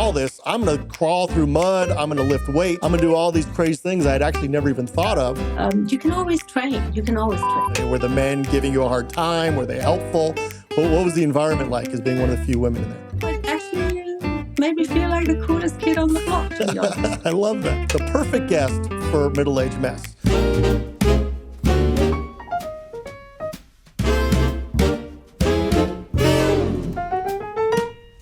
all this. I'm going to crawl through mud. I'm going to lift weight. I'm going to do all these crazy things I'd actually never even thought of. You can always train. You can always train. Were the men giving you a hard time? Were they helpful? What was the environment like as being one of the few women in there? It actually made me feel like the coolest kid on the block, to be honest. I love that. The perfect guest for Middle-Aged Mess.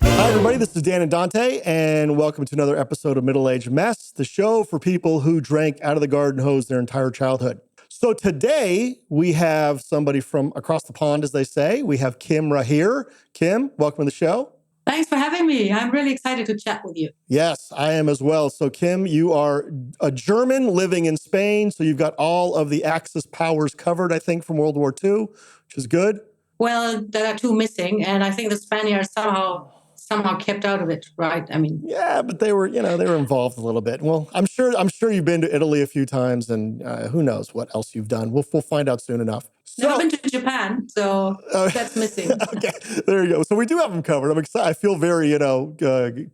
Hi, everybody. This is Dan and Dante, and welcome to another episode of Middle-Aged Mess, the show for people who drank out of the garden hose their entire childhood. So today, we have somebody from across the pond, as they say. We have Kim Rahir. Kim, welcome to the show. Thanks for having me. I'm really excited to chat with you. Yes, I am as well. So Kim, you are a German living in Spain, so you've got all of the Axis powers covered, I think, from World War II, which is good. Well, there are two missing, and I think the Spaniards somehow kept out of it, right? I mean, yeah, but they were involved a little bit. Well, I'm sure you've been to Italy a few times, and who knows what else you've done. We'll find out soon enough. Never been to Japan, so that's missing. Okay, there you go. So we do have them covered. I'm excited. I feel very,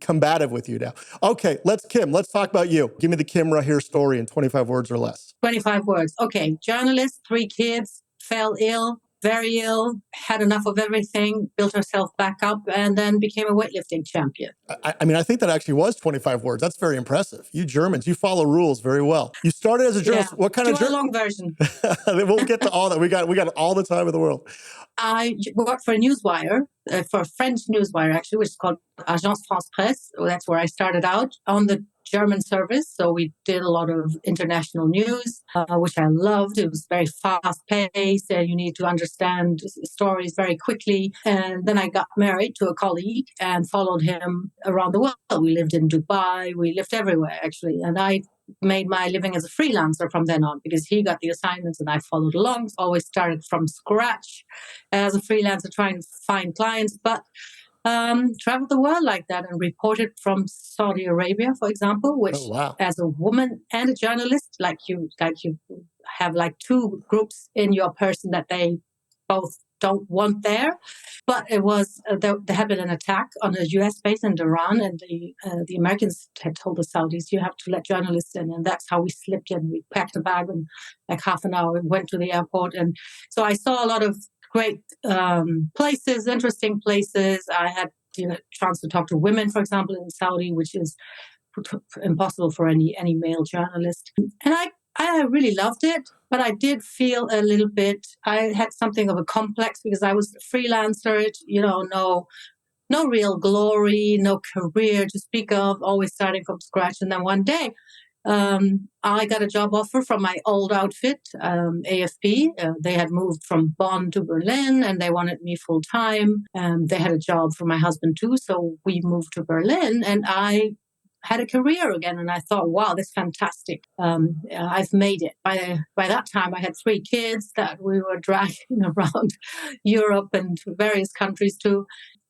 combative with you now. Okay, let's talk about you. Give me the Kim Rahir story in 25 words or less. 25 words. Okay, journalist, 3 kids, fell ill, very ill, had enough of everything, built herself back up, and then became a weightlifting champion. I think that actually was 25 words. That's very impressive. You Germans, you follow rules very well. You started as a journalist. Yeah. What kind of a long version? We'll get to all that. We got all the time in the world. I worked for a newswire, for a French newswire, actually, which is called Agence France Presse. That's where I started out on the German service. So we did a lot of international news, which I loved. It was very fast paced and you need to understand stories very quickly. And then I got married to a colleague and followed him around the world. We lived in Dubai. We lived everywhere, actually. And I made my living as a freelancer from then on because he got the assignments and I followed along. Always started from scratch as a freelancer trying to find clients, but traveled the world like that and reported from Saudi Arabia, for example, which as a woman and a journalist, like you have like two groups in your person that they both don't want there. But it was, there had been an attack on a US base in Iran, and the Americans had told the Saudis, you have to let journalists in. And that's how we slipped in. We packed a bag in like half an hour and went to the airport. And so I saw a lot of great places, interesting places. I had chance to talk to women, for example, in Saudi, which is impossible for any male journalist. And I really loved it, but I did feel a little bit, I had something of a complex because I was a freelancer, no real glory, no career to speak of, always starting from scratch. And then one day, I got a job offer from my old outfit, AFP. They had moved from Bonn to Berlin and they wanted me full time. They had a job for my husband too. So we moved to Berlin and I had a career again. And I thought, wow, this is fantastic. I've made it. By that time, I had 3 kids that we were dragging around Europe and various countries too.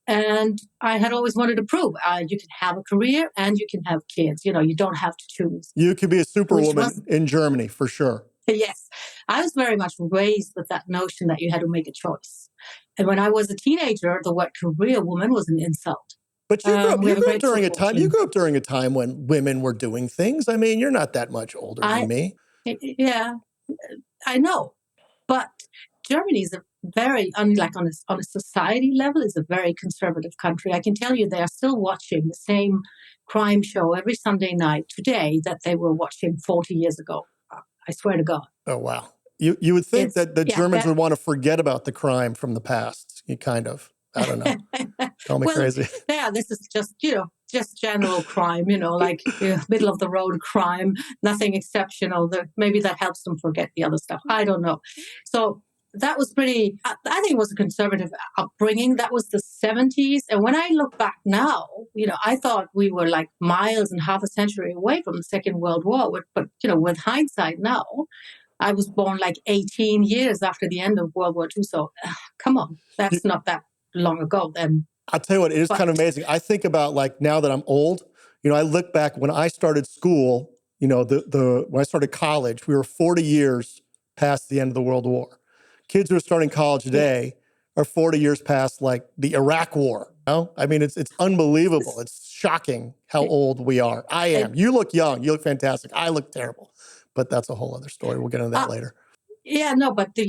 And I had always wanted to prove you can have a career and you can have kids. You don't have to choose. You could be a superwoman in Germany, for sure. Yes. I was very much raised with that notion that you had to make a choice. And when I was a teenager, the word career woman was an insult. But you grew up during a time when women were doing things. I mean, you're not that much older than me. Yeah, I know. But Germany is a very, unlike on a society level, is a very conservative country. I can tell you they are still watching the same crime show every Sunday night today that they were watching 40 years ago. I swear to God. Oh, wow. You would think that the Germans would want to forget about the crime from the past. You kind of. I don't know. Call me crazy. Yeah, this is just general crime, like middle of the road crime, nothing exceptional. Maybe that helps them forget the other stuff. I don't know. So that was I think it was a conservative upbringing. That was the 70s. And when I look back now, I thought we were like miles and half a century away from the Second World War. But with hindsight now, I was born like 18 years after the end of World War II. So come on, that's not that long ago then. I'll tell you what, it is kind of amazing. I think about like now that I'm old, I look back when I started school, when I started college, we were 40 years past the end of the World War. Kids who are starting college today are 40 years past like the Iraq War. I mean, it's unbelievable. It's shocking how old we are. I am. You look young. You look fantastic. I look terrible. But that's a whole other story. We'll get into that later. Yeah, no, but the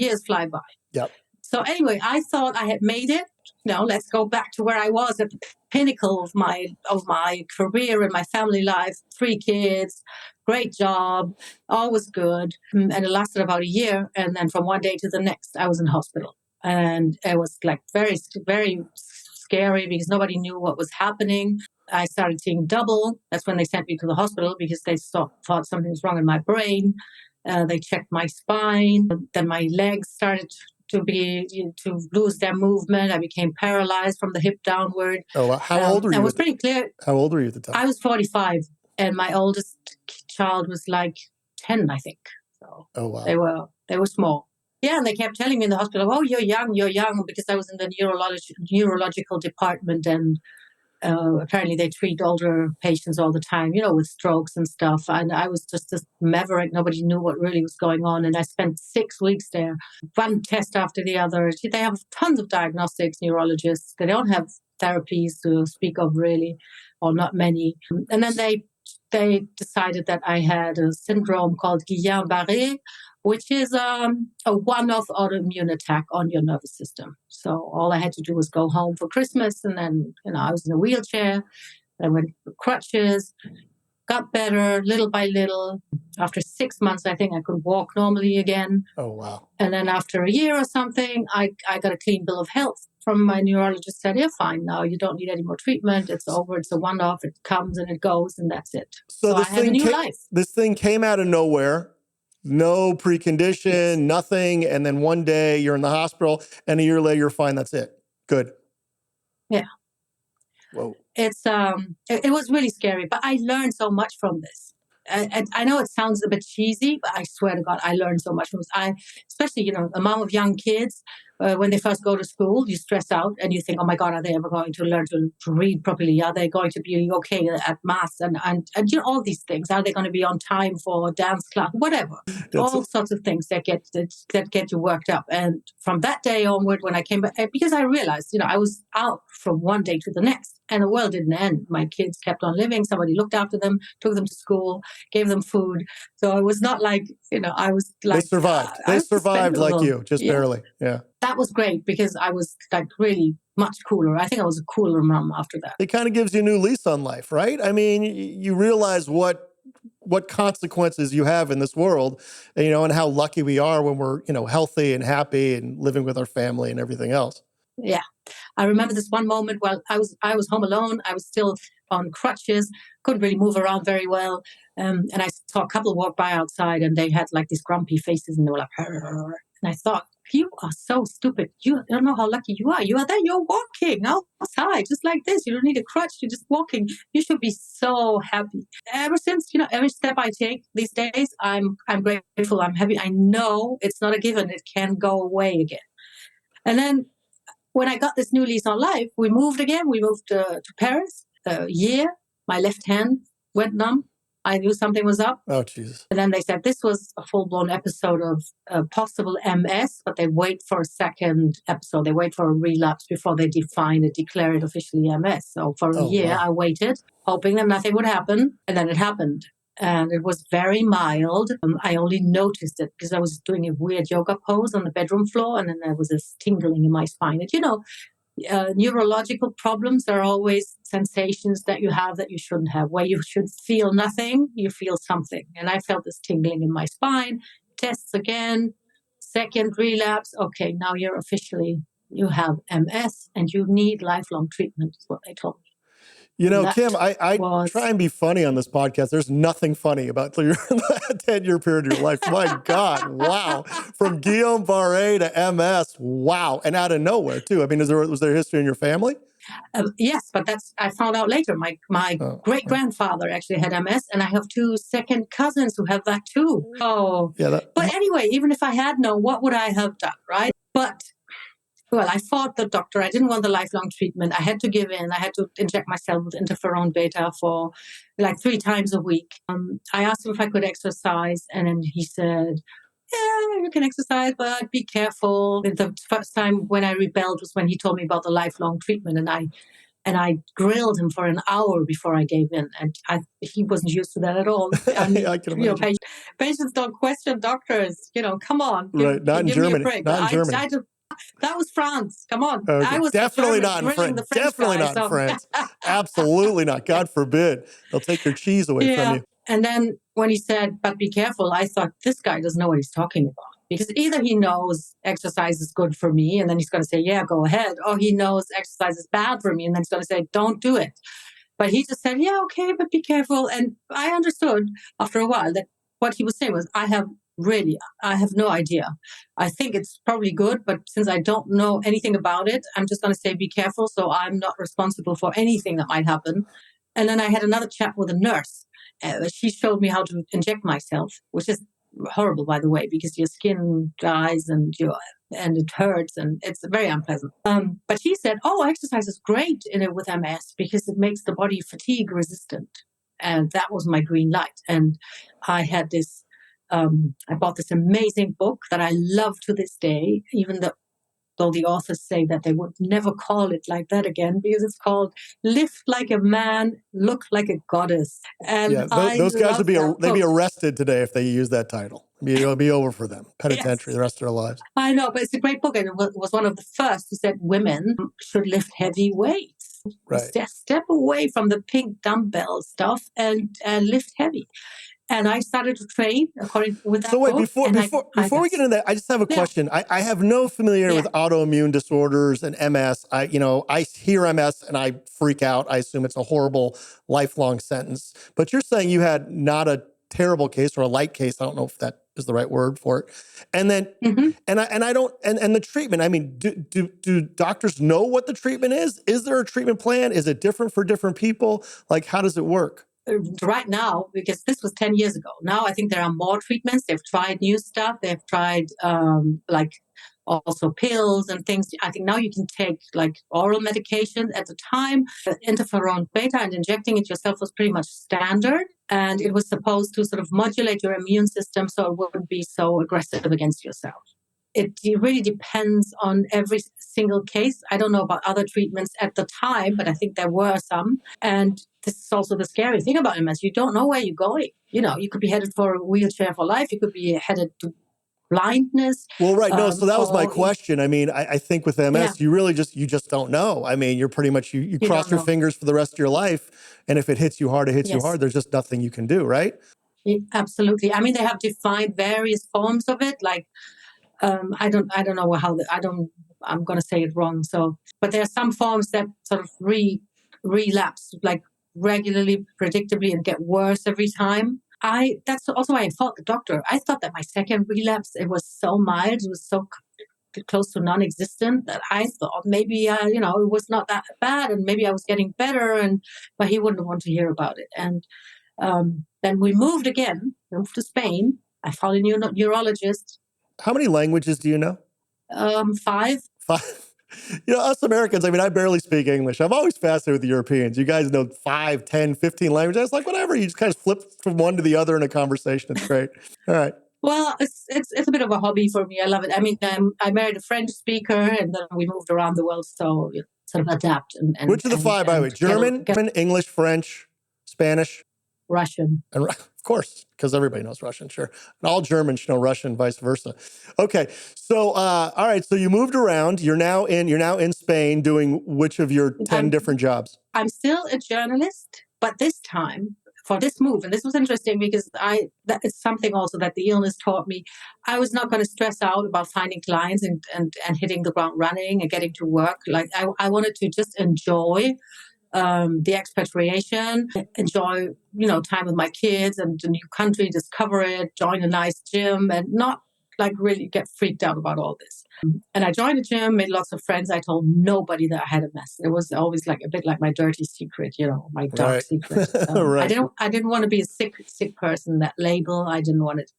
years fly by. Yep. So anyway, I thought I had made it. Let's go back to where I was at the pinnacle of my career and my family life. 3 kids, great job, all was good. And it lasted about a year. And then from one day to the next, I was in hospital. And it was like very, very scary because nobody knew what was happening. I started seeing double. That's when they sent me to the hospital because they thought something was wrong in my brain. They checked my spine. Then my legs started to lose their movement. I became paralyzed from the hip downward. Oh, wow. How old were you? It was pretty clear. How old were you at the time? I was 45, and my oldest child was like 10, I think. So oh, wow. They were small. Yeah, and they kept telling me in the hospital, "Oh, you're young," because I was in the neurological department, and apparently they treat older patients all the time, with strokes and stuff. And I was just this maverick. Nobody knew what really was going on. And I spent 6 weeks there, one test after the other. They have tons of diagnostics, neurologists. They don't have therapies to speak of really, or not many. And then they decided that I had a syndrome called Guillain-Barré, which is a one-off autoimmune attack on your nervous system. So all I had to do was go home for Christmas, and then I was in a wheelchair. I went with crutches, got better little by little. After 6 months, I think I could walk normally again. Oh, wow. And then after a year or something, I got a clean bill of health from my neurologist. Said, "You're fine now. You don't need any more treatment. It's over. It's a one-off. It comes and it goes, and that's it." So I have a new life. This thing came out of nowhere. No precondition, yes. Nothing. And then one day you're in the hospital and a year later you're fine. That's it. Good. Yeah. Whoa. It's it was really scary, but I learned so much from this. I know it sounds a bit cheesy, but I swear to God, I learned so much from this. Especially, a mom of young kids, when they first go to school, you stress out and you think, oh my God, are they ever going to learn to read properly? Are they going to be okay at maths? And all these things. Are they going to be on time for dance class? Whatever. All sorts of things that get you worked up. And from that day onward, when I came back, because I realized, I was out from one day to the next. And the world didn't end. My kids kept on living. Somebody looked after them, took them to school, gave them food. So it was not like, I was like... They survived. They survived like you, just barely. Yeah. That was great because I was like really much cooler. I think I was a cooler mom after that. It kind of gives you a new lease on life, right? I mean, you realize what consequences you have in this world, and how lucky we are when we're, healthy and happy and living with our family and everything else. Yeah. I remember this one moment while I was home alone. I was still on crutches, couldn't really move around very well. And I saw a couple walk by outside and they had like these grumpy faces and they were like, "Arr." And I thought, you are so stupid. You don't know how lucky you are. You are there, you're walking outside just like this. You don't need a crutch. You're just walking. You should be so happy. Ever since, every step I take these days, I'm grateful. I'm happy. I know it's not a given. It can go away again. And then when I got this new lease on life, we moved again. We moved to Paris. A year, my left hand went numb. I knew something was up. Oh, Jesus. And then they said this was a full-blown episode of possible MS, but they wait for a second episode. They wait for a relapse before they declare it officially MS. So for a year, wow. I waited, hoping that nothing would happen. And then it happened. And it was very mild. I only noticed it because I was doing a weird yoga pose on the bedroom floor. And then there was this tingling in my spine. And neurological problems are always sensations that you have that you shouldn't have. Where you should feel nothing, you feel something. And I felt this tingling in my spine. Tests again. Second relapse. Okay, now you have MS and you need lifelong treatment, is what they told me. Kim, I try and be funny on this podcast. There's nothing funny about your 10-year period of your life. My God, wow. From Guillain-Barré to MS, wow. And out of nowhere, too. I mean, was there history in your family? Yes, but I found out later. My great-grandfather actually had MS, and I have 2 second cousins who have that, too. Oh, yeah, but anyway, even if I had known, what would I have done, right? But... well, I fought the doctor. I didn't want the lifelong treatment. I had to give in. I had to inject myself with interferon beta for like 3 times a week. I asked him if I could exercise, and then he said, yeah, you can exercise, but be careful. The first time when I rebelled was when he told me about the lifelong treatment, and And I grilled him for an hour before I gave in. And he wasn't used to that at all. I can imagine. Patients don't question doctors. Come on. Right. Not in give Germany. me a break. Not in Germany. That was France. Come on. Okay. I was definitely German, not in grilling France. the French Definitely guy, not in France. Absolutely not. God forbid. They'll take your cheese away from you. And then when he said, but be careful, I thought, this guy doesn't know what he's talking about. Because either he knows exercise is good for me, and then he's going to say, yeah, go ahead. Or he knows exercise is bad for me, and then he's going to say, don't do it. But he just said, yeah, okay, but be careful. And I understood after a while that what he was saying was, I have no idea. I think it's probably good, but since I don't know anything about it, I'm just going to say, be careful. So I'm not responsible for anything that might happen. And then I had another chat with a nurse. She showed me how to inject myself, which is horrible, by the way, because your skin dries and it hurts and it's very unpleasant. But he said, exercise is great with MS because it makes the body fatigue resistant. And that was my green light. And I had this, I bought this amazing book that I love to this day, even though the authors say that they would never call it like that again, because it's called Lift Like a Man, Look Like a Goddess. And those guys would be arrested today if they use that title. It'll be over for them. Penitentiary the rest of their lives. I know, but it's a great book. And it was one of the first who said women should lift heavy weights. Right. Step away from the pink dumbbell stuff and lift heavy. And I started to train according with that. So wait, book, before we get into that, I just have a question. I have no familiarity with autoimmune disorders and MS. I hear MS and I freak out. I assume it's a horrible lifelong sentence. But you're saying you had not a terrible case or a light case. I don't know if that is the right word for it. And then and the treatment. I mean, do doctors know what the treatment is? Is there a treatment plan? Is it different for different people? Like, how does it work? Right now, because this was 10 years ago. Now I think there are more treatments. They've tried new stuff. They've tried like also pills and things. I think now you can take like oral medication. At the time, interferon beta and injecting it yourself was pretty much standard. And it was supposed to sort of modulate your immune system so it wouldn't be so aggressive against yourself. It really depends on every single case. I don't know about other treatments at the time, but I think there were some. And this is also the scary thing about MS. You don't know where you're going. You could be headed for a wheelchair for life. You could be headed to blindness. Well, right. No, so that was my question. I mean, I think with MS, you just don't know. I mean, you're pretty much, you cross your fingers for the rest of your life. And if it hits you hard, it hits you hard. There's just nothing you can do, right? Absolutely. I mean, they have defined various forms of it. Like, I don't know I'm going to say it wrong. So, but there are some forms that sort of relapse like regularly, predictably, and get worse every time. That's also why I fought the doctor. I thought that my second relapse, it was so mild, it was so close to non-existent that I thought maybe, it was not that bad and maybe I was getting better. But he wouldn't want to hear about it. And then we moved to Spain. I found a new neurologist. How many languages do you know? 5. 5. Us Americans, I mean, I barely speak English. I'm always fascinated with the Europeans. You guys know 5, 10, 15 languages. It's like, whatever. You just kind of flip from one to the other in a conversation. It's great. All right. Well, it's a bit of a hobby for me. I love it. I mean, I married a French speaker and then we moved around the world. So sort of adapt. Which of the 5, by the way? German, English, French, Spanish? Russian. And of course, because everybody knows Russian, sure. And all Germans know Russian, vice versa. Okay, so all right, so you moved around. You're now in Spain doing which of your 10 different jobs? I'm still a journalist, but this time for this move, and this was interesting because that is something also that the illness taught me. I was not going to stress out about finding clients and hitting the ground running and getting to work. Like I wanted to just enjoy the expatriation, enjoy, time with my kids and the new country, discover it, join a nice gym and not like really get freaked out about all this. And I joined a gym, made lots of friends. I told nobody that I had a mess. It was always like a bit like my dirty secret, my dark secret. Right. I didn't want to be a sick person, that label. I didn't want it.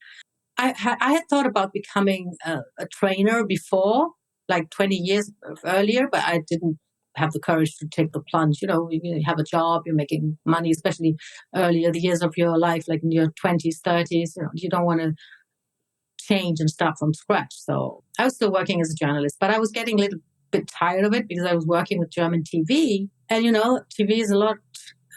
I had thought about becoming a trainer before, like 20 years earlier, but I didn't have the courage to take the plunge. You have a job, you're making money, especially earlier the years of your life, like in your 20s, 30s, you don't want to change and start from scratch. So I was still working as a journalist, but I was getting a little bit tired of it because I was working with German TV And, TV is a lot,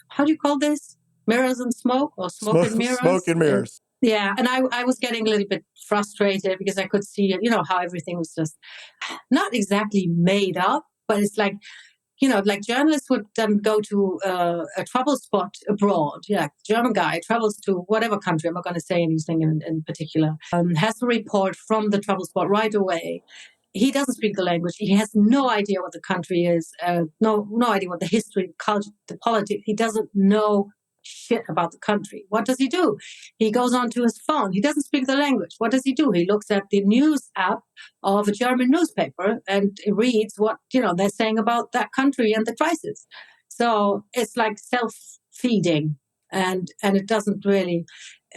how do you call this? Mirrors and smoke, or smoke and mirrors? Smoke and mirrors. Yeah. And I was getting a little bit frustrated because I could see, how everything was just not exactly made up, but it's like, like journalists would go to a travel spot abroad. Yeah, German guy travels to whatever country. I'm not going to say anything in particular. Has a report from the travel spot right away. He doesn't speak the language. He has no idea what the country is. No idea what the history, the culture, the politics. He doesn't know shit about the country. What does he do? He goes onto his phone. He doesn't speak the language. What does he do? He looks at the news app of a German newspaper and reads what they're saying about that country and the crisis. So it's like self-feeding, and it doesn't really,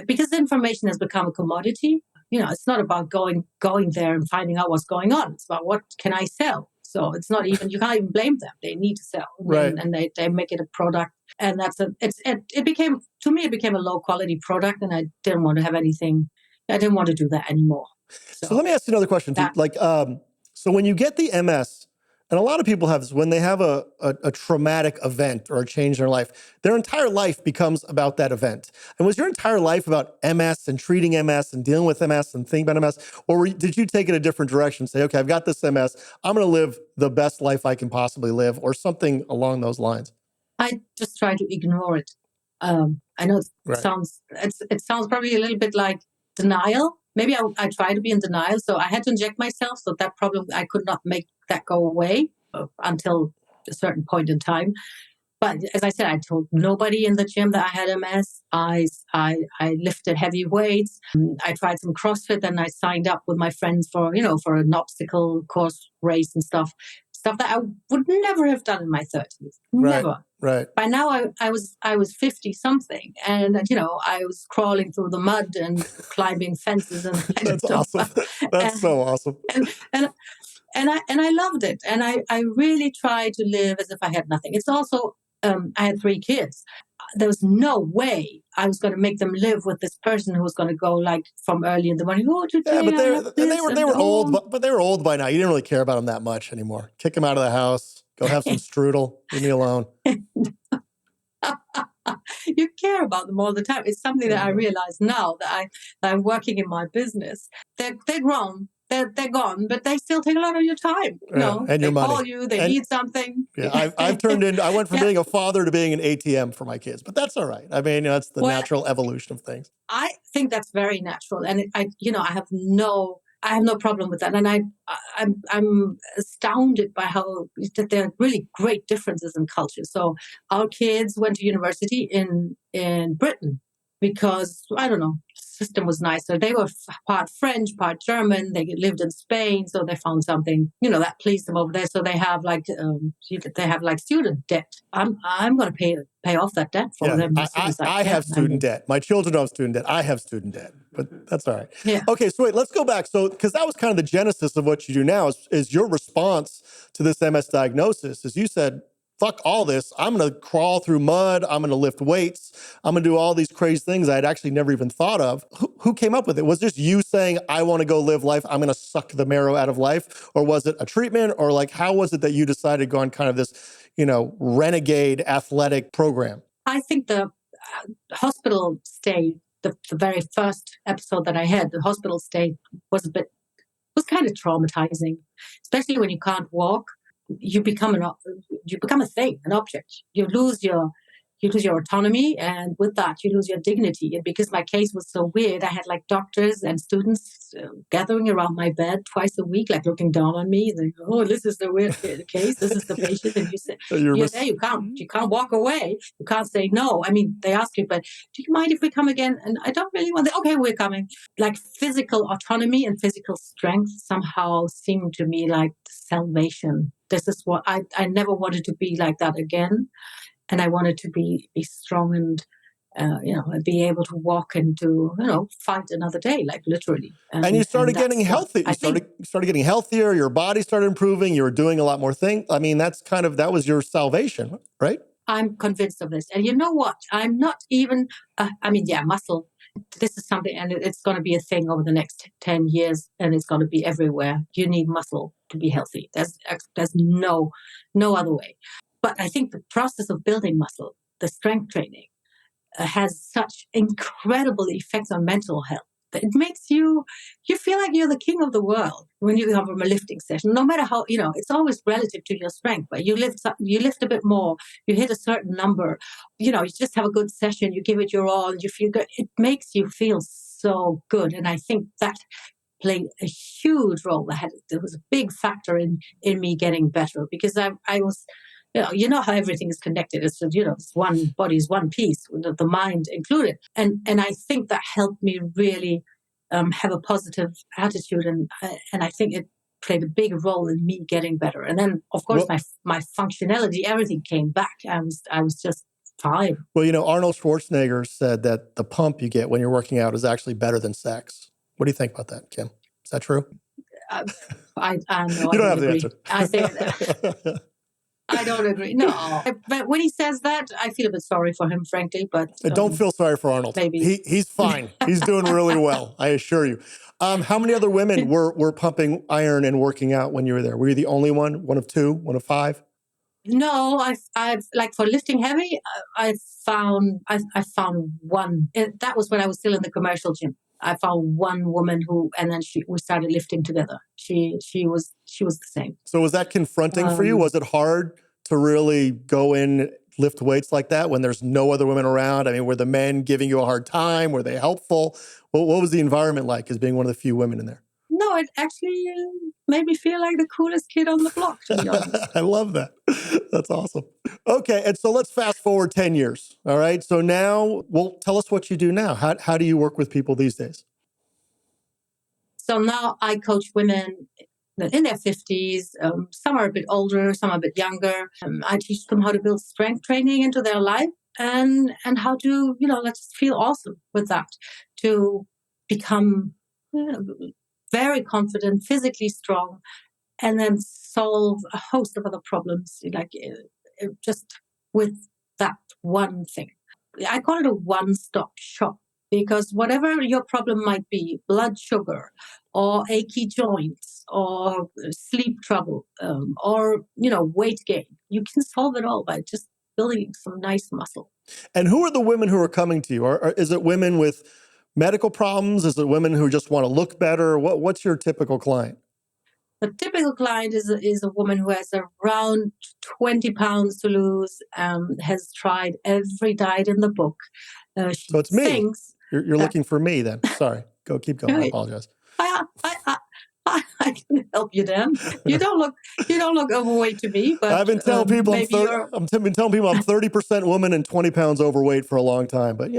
because information has become a commodity. It's not about going there and finding out what's going on. It's about what can I sell. So it's not even, you can't even blame them. They need to sell, right? And they make it a product, and it became a low quality product, and I didn't want to have anything. I didn't want to do that anymore. So let me ask you another question. So when you get the MS, and a lot of people have this, when they have a traumatic event or a change in their life, their entire life becomes about that event. And was your entire life about MS and treating MS and dealing with MS and thinking about MS? Or did you take it a different direction? Say, okay, I've got this MS. I'm going to live the best life I can possibly live, or something along those lines? I just try to ignore it. I know it sounds probably a little bit like denial. Maybe I try to be in denial. So I had to inject myself. So that problem, I could not make that go away until a certain point in time. But as I said, I told nobody in the gym that I had MS. I lifted heavy weights. I tried some CrossFit, and I signed up with my friends for an obstacle course race and stuff that I would never have done in my 30s. Never. Right. By now I was 50 something, and I was crawling through the mud and climbing fences, and that's awesome. That's so awesome. And I loved it, and I really tried to live as if I had nothing. It's also I had 3 kids. There was no way I was going to make them live with this person who was going to go like from early in the morning. Oh, today but they were old, but they were old by now. You didn't really care about them that much anymore. Kick them out of the house. Go have some strudel. Leave me alone. You care about them all the time. It's something that I realize now that I'm working in my business. They're grown. They're gone, but they still take a lot of your time. And your money. They call you. They need something. Yeah, I went from being a father to being an ATM for my kids, but that's all right. I mean, that's the natural evolution of things. I think that's very natural, and I have no problem with that. And I'm astounded by how that there are really great differences in culture. So our kids went to university in Britain because, I don't know, the system was nicer. They were part French, part German. They lived in Spain, so they found something, that pleased them over there. So they have like student debt. I'm going to pay off that debt for them. I have student debt. My children don't have student debt. I have student debt, but that's all right. Yeah. Okay, so wait, let's go back. So, because that was kind of the genesis of what you do now is your response to this MS diagnosis, is you said, fuck all this. I'm going to crawl through mud. I'm going to lift weights. I'm going to do all these crazy things I had actually never even thought of. Who came up with it? Was this you saying, I want to go live life. I'm going to suck the marrow out of life? Or was it a treatment? Or like, how was it that you decided to go on kind of this, renegade athletic program? I think the hospital stay, the very first episode that I had, the hospital stay was kind of traumatizing, especially when you can't walk. You become a thing, an object. You lose your autonomy, and with that, you lose your dignity. And because my case was so weird, I had like doctors and students gathering around my bed twice a week, like looking down on me. They go, "Oh, this is the weird case. This is the patient." And you say, "You're there. You can't walk away. You can't say no." I mean, they ask you, "But do you mind if we come again?" And I don't really want to. Okay, we're coming. Like physical autonomy and physical strength somehow seemed to me like salvation. This is what I never wanted to be like that again. And I wanted to be strong and, be able to walk and to, fight another day, like literally. And you started getting healthy. You started getting healthier. Your body started improving. You were doing a lot more things. I mean, that was your salvation, right? I'm convinced of this. And you know what? I'm not even, muscle. This is something, and it's going to be a thing over the next 10 years, and it's going to be everywhere. You need muscle to be healthy. There's no other way. But I think the process of building muscle, the strength training, has such incredible effects on mental health. It makes you feel like you're the king of the world when you come from a lifting session. No matter how, it's always relative to your strength, but you lift a bit more, you hit a certain number, you just have a good session, you give it your all, you feel good. It makes you feel so good. And I think that played a huge role. There was a big factor in me getting better, because I was, how everything is connected. It's just, it's one body is one piece, the mind included. And I think that helped me really have a positive attitude. And I think it played a big role in me getting better. And then, of course, my functionality, everything came back. I was just fine. Well, Arnold Schwarzenegger said that the pump you get when you're working out is actually better than sex. What do you think about that, Kim? Is that true? I know. You don't have agree. the answer. I think I don't agree. No, but when he says that, I feel a bit sorry for him, frankly. But don't feel sorry for Arnold. Maybe he's fine. He's doing really well, I assure you. How many other women were pumping iron and working out when you were there? Were you the only one? One of two? One of five? No, I've like for lifting heavy, I found one. That was when I was still in the commercial gym. I found one woman and then we started lifting together. She was the same. So was that confronting for you? Was it hard to really go in, lift weights like that when there's no other women around? I mean, were the men giving you a hard time? Were they helpful? What was the environment like as being one of the few women in there? No, it actually made me feel like the coolest kid on the block, to be honest. I love that. That's awesome. Okay, and so let's fast forward 10 years, all right? So now, tell us what you do now. How do you work with people these days? So now I coach women in their 50s. Some are a bit older, some are a bit younger. I teach them how to build strength training into their life and how to, let's just feel awesome with that, to become very confident, physically strong, and then solve a host of other problems, like just with that one thing. I call it a one-stop shop, because whatever your problem might be, blood sugar or achy joints or sleep trouble or, weight gain, you can solve it all by just building some nice muscle. And who are the women who are coming to you? Or is it women with medical problems? Is it women who just want to look better? What's your typical client? The typical client is a woman who has around 20 pounds to lose, has tried every diet in the book. So it's me. You're looking for me then. Sorry. Keep going. I apologize. I can help you then. You don't look overweight to me, but I've been telling people I'm 30% woman and 20 pounds overweight for a long time. But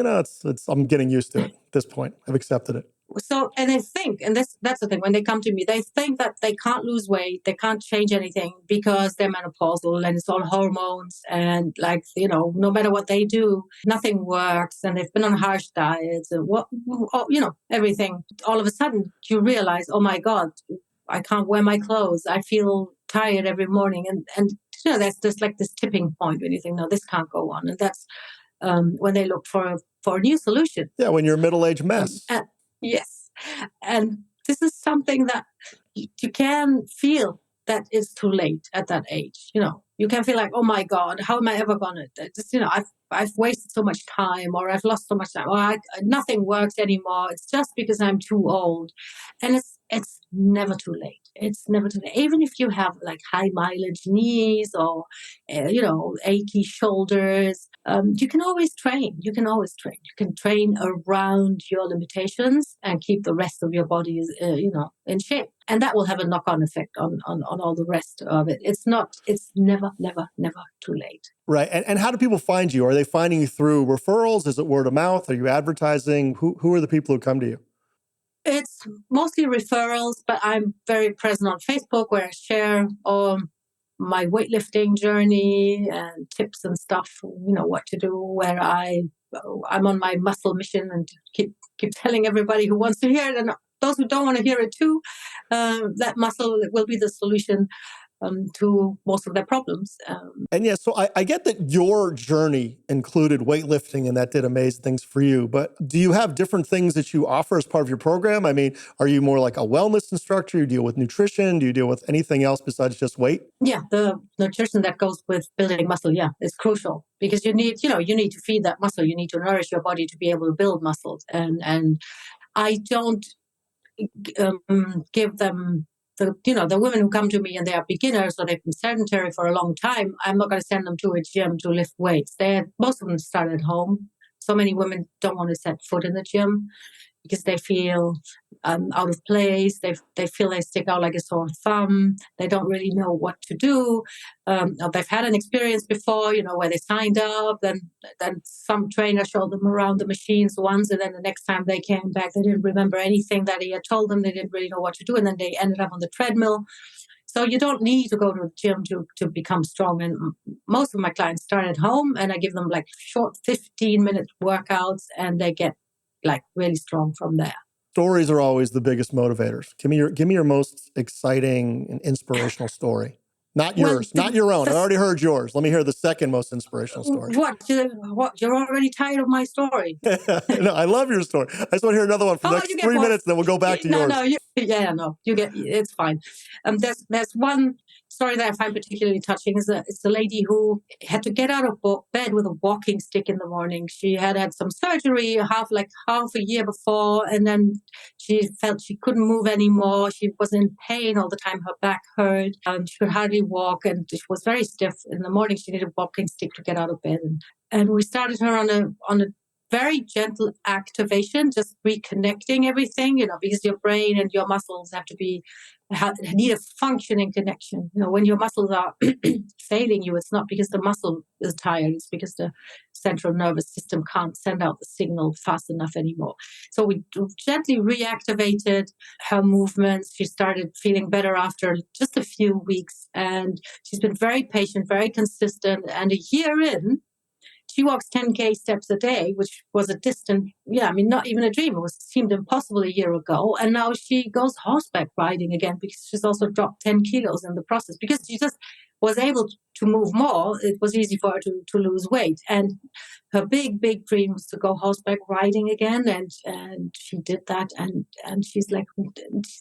I'm getting used to it at this point. I've accepted it. So, and they think, and that's the thing, when they come to me, they think that they can't lose weight, they can't change anything because they're menopausal and it's all hormones, and no matter what they do, nothing works, and they've been on harsh diets and everything. All of a sudden you realize, oh my God, I can't wear my clothes. I feel tired every morning. And that's just like this tipping point when you think, no, this can't go on. And that's when they look for a new solution. Yeah, when you're a middle-aged mess. Yes. And this is something that you can feel that it's too late at that age. You can feel like, oh my God, how am I ever going to just, I've wasted so much time, or I've lost so much time, or nothing works anymore. It's just because I'm too old. And it's never too late. It's never too late. Even if you have like high mileage knees or, achy shoulders, you can always train. You can train around your limitations and keep the rest of your body, in shape. And that will have a knock-on effect on all the rest of it. It's never, never, never too late. Right. And how do people find you? Are they finding you through referrals? Is it word of mouth? Are you advertising? Who are the people who come to you? It's mostly referrals, but I'm very present on Facebook, where I share my weightlifting journey and tips and stuff, what to do, where I'm on my muscle mission, and keep telling everybody who wants to hear it, and those who don't want to hear it too, that muscle will be the solution. to most of their problems. And yeah, so I get that your journey included weightlifting and that did amazing things for you, but do you have different things that you offer as part of your program? I mean, are you more like a wellness instructor? You deal with nutrition? Do you deal with anything else besides just weight? Yeah, the nutrition that goes with building muscle, is crucial because you need to feed that muscle. You need to nourish your body to be able to build muscles. And I don't give them the women who come to me and they are beginners or they've been sedentary for a long time. I'm not going to send them to a gym to lift weights. Most of them start at home. So many women don't want to set foot in the gym because they feel out of place. They feel they stick out like a sore thumb. They don't really know what to do. They've had an experience before, where they signed up, then some trainer showed them around the machines once, and then the next time they came back, they didn't remember anything that he had told them. They didn't really know what to do, and then they ended up on the treadmill. So you don't need to go to the gym to become strong. And most of my clients start at home, and I give them like short 15-minute workouts, and they get like really strong from there. Stories are always the biggest motivators. Give me your most exciting and inspirational story. Not yours, not your own. I already heard yours. Let me hear the second most inspirational story. What? You're already tired of my story. No, I love your story. I just want to hear another one for the next 3 minutes, and then we'll go back to yours. You get it's fine. There's one story that I find particularly touching. It's a lady who had to get out of bed with a walking stick in the morning. She had some surgery half a year before, and then she felt she couldn't move anymore. She was in pain all the time. Her back hurt. She could hardly walk, and she was very stiff. In the morning, she needed a walking stick to get out of bed. And we started her on a very gentle activation, just reconnecting everything, because your brain and your muscles need a functioning connection. When your muscles are failing you, it's not because the muscle is tired, it's because the central nervous system can't send out the signal fast enough anymore. So we gently reactivated her movements. She started feeling better after just a few weeks, and she's been very patient, very consistent, and a year in, she walks 10K steps a day, which was a distant, not even a dream. It seemed impossible a year ago. And now she goes horseback riding again because she's also dropped 10 kilos in the process. Because she just was able to move more, it was easy for her to lose weight. And her big, big dream was to go horseback riding again. And she did that. And she's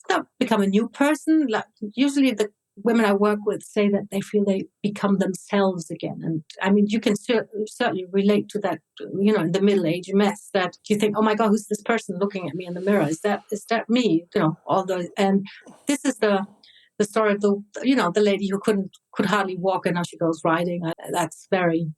not become a new person. Like, usually the women I work with say that they feel they become themselves again. And I mean, you can certainly relate to that, in the middle-age mess, that you think, oh my God, who's this person looking at me in the mirror? Is that me? And this is the story of the lady who could hardly walk, and now she goes riding. That's very,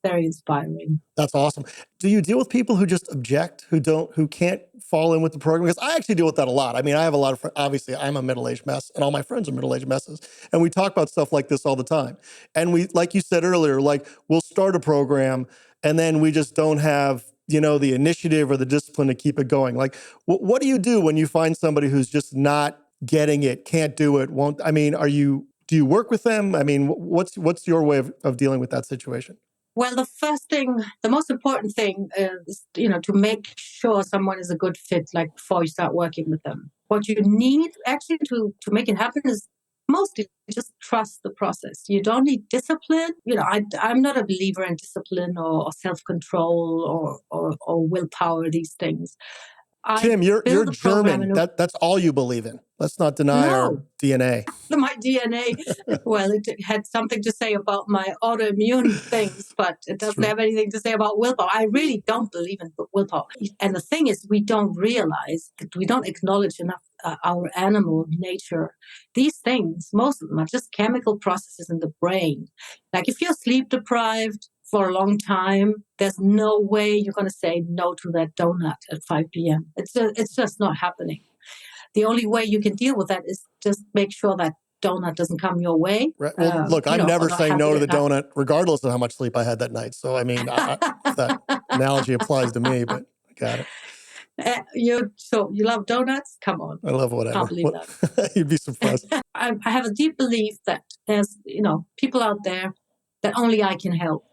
very inspiring. That's awesome. Do you deal with people who just object, who can't fall in with the program? Because I actually deal with that a lot. I mean, I have a lot of friends. Obviously, I'm a middle-aged mess, and all my friends are middle-aged messes. And we talk about stuff like this all the time. And we, like you said earlier, we'll start a program, and then we just don't have, the initiative or the discipline to keep it going. Like, what do you do when you find somebody who's just not getting it, can't do it, won't? I mean, do you work with them? I mean, what's your way of dealing with that situation? Well, the most important thing is, to make sure someone is a good fit, like before you start working with them. What you need actually to make it happen is mostly just trust the process. You don't need discipline. I'm not a believer in discipline or self-control or willpower, these things. Kim, you're German. That's all you believe in. Let's not deny our DNA. My DNA, well, it had something to say about my autoimmune things, but it doesn't have anything to say about willpower. I really don't believe in willpower. And the thing is, we don't realize that we don't acknowledge enough our animal nature. These things, most of them are just chemical processes in the brain. Like if you're sleep deprived for a long time, there's no way you're going to say no to that donut at 5 p.m. It's just not happening. The only way you can deal with that is just make sure that donut doesn't come your way. Right. Well, look, I'm never saying no to the donut, regardless of how much sleep I had that night. So, I mean, that analogy applies to me, but I got it. You love donuts? Come on. I love whatever. Can't believe that. You'd be surprised. I have a deep belief that there's, people out there that only I can help.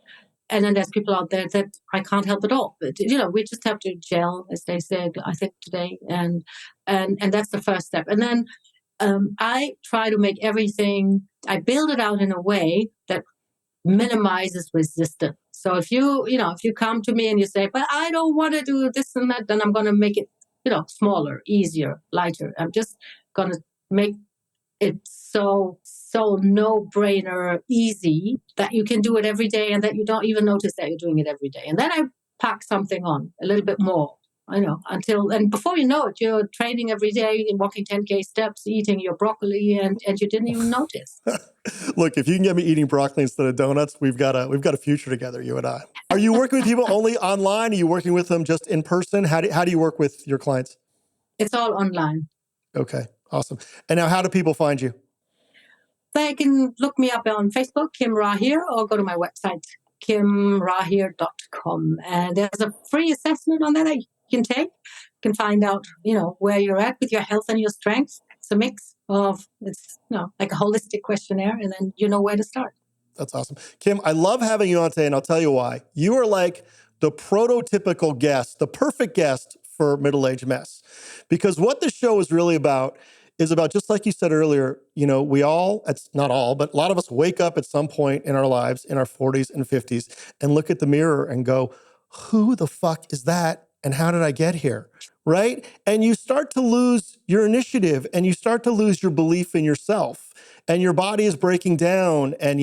And then there's people out there that I can't help at all. But, we just have to gel, as they said, I think today. And that's the first step. And then I try to make everything, I build it out in a way that minimizes resistance. So if you come to me and you say, but I don't want to do this and that, then I'm going to make it, smaller, easier, lighter. I'm just going to make it so no-brainer easy that you can do it every day and that you don't even notice that you're doing it every day. And then I pack something on a little bit more, and before you know it, you're training every day, walking 10K steps, eating your broccoli, and you didn't even notice. Look, if you can get me eating broccoli instead of donuts, we've got a future together, you and I. Are you working with people only online? Are you working with them just in person? How do you work with your clients? It's all online. Okay, awesome. And now how do people find you? They can look me up on Facebook, Kim Rahir, or go to my website, kimrahir.com. And there's a free assessment on that you can take. You can find out, where you're at with your health and your strength. It's a mix of, it's like a holistic questionnaire, and then you know where to start. That's awesome. Kim, I love having you on today, and I'll tell you why. You are like the prototypical guest, the perfect guest for Middle-Aged Mess. Because what this show is really about is about, just like you said earlier, we all, it's not all, but a lot of us wake up at some point in our lives, in our 40s and 50s, and look at the mirror and go, who the fuck is that? And how did I get here? Right? And you start to lose your initiative, and you start to lose your belief in yourself, and your body is breaking down, and,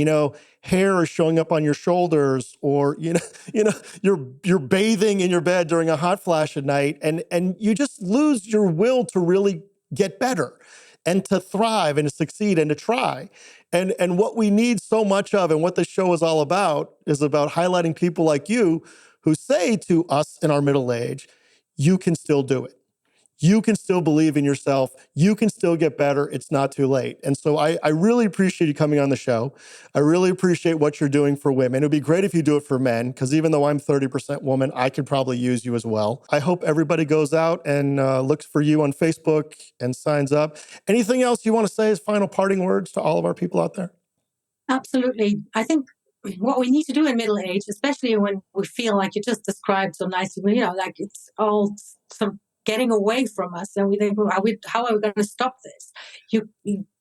hair is showing up on your shoulders, or, you're bathing in your bed during a hot flash at night, and you just lose your will to really get better and to thrive and to succeed and to try. And what we need so much of, and what this show is all about, is about highlighting people like you who say to us in our middle age, you can still do it. You can still believe in yourself. You can still get better. It's not too late. And so I really appreciate you coming on the show. I really appreciate what you're doing for women. It would be great if you do it for men, because even though I'm 30% woman, I could probably use you as well. I hope everybody goes out and looks for you on Facebook and signs up. Anything else you want to say as final parting words to all of our people out there? Absolutely. I think what we need to do in middle age, especially when we feel like you just described so nicely, like it's all some getting away from us, and we think, well, how are we going to stop this? You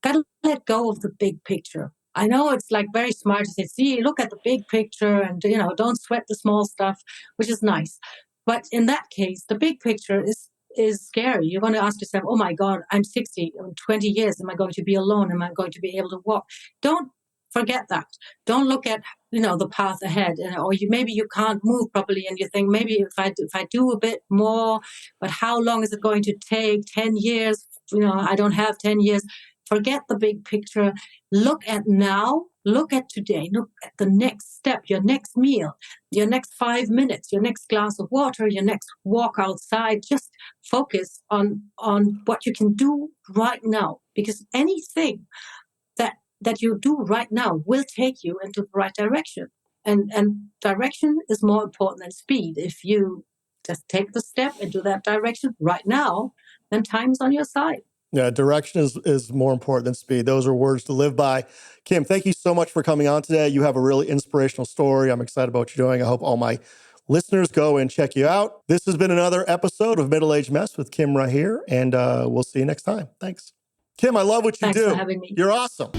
got to let go of the big picture. I know it's like very smart to say, see, look at the big picture, and don't sweat the small stuff, which is nice. But in that case, the big picture is scary. You're going to ask yourself, oh my God, I'm 60, in 20 years, am I going to be alone? Am I going to be able to walk? Don't forget that. Don't look at the path ahead, or maybe you can't move properly, and you think, maybe if I do a bit more, but how long is it going to take? 10 years? I don't have 10 years. Forget the big picture. Look at now. Look at today. Look at the next step, your next meal, your next 5 minutes, your next glass of water, your next walk outside. Just focus on what you can do right now, because anything that you do right now will take you into the right direction. And direction is more important than speed. If you just take the step into that direction right now, then time's on your side. Yeah, direction is more important than speed. Those are words to live by. Kim, thank you so much for coming on today. You have a really inspirational story. I'm excited about what you're doing. I hope all my listeners go and check you out. This has been another episode of Middle-Aged Mess with Kim Rahir, and we'll see you next time. Thanks. Kim, I love what you do. Thanks for having me. You're awesome.